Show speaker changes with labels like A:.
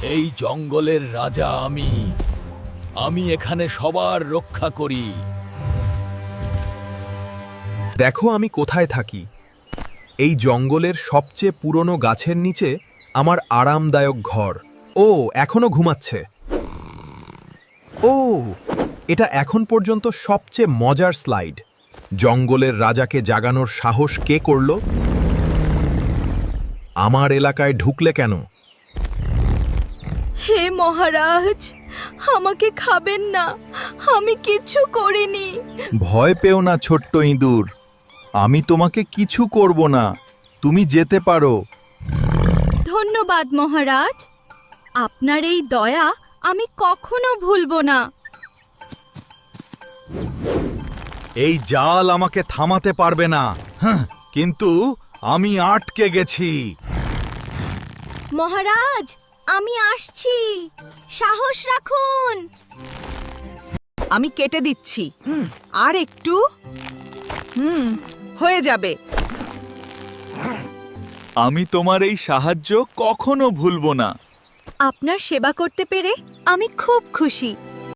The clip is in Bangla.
A: এই জঙ্গলের রাজা আমি। আমি এখানে সবার রক্ষা করি।
B: দেখো আমি কোথায় থাকি। এই জঙ্গলের সবচেয়ে পুরনো গাছের নিচে আমার আরামদায়ক ঘর। ও এখনো ঘুমাচ্ছে। ও এটা এখন পর্যন্ত সবচেয়ে মজার স্লাইড। জঙ্গলের রাজাকে জাগানোর সাহস কে করল? আমার এলাকায় ঢুকলে কেন?
C: হে মহারাজ, আমাকে খাবেন না, আমি কিচ্ছু করিনি।
D: ভয় পেও না ছোট্ট ইঁদুর, আমি তোমাকে কিছু করব না, তুমি যেতে পারো।
C: ধন্যবাদ মহারাজ, আপনার এই দয়া আমি কখনো ভুলবো না।
D: এই জাল আমাকে থামাতে পারবে না, কিন্তু আমি আটকে গেছি।
C: মহারাজ, আমি আসছি, সাহস রাখুন।
E: আমি কেটে দিচ্ছি। আর একটু। হয়ে যাবে।
D: আমি তোমার এই সাহায্য কখনো ভুলব না।
C: আপনার সেবা করতে পেরে আমি খুব খুশি।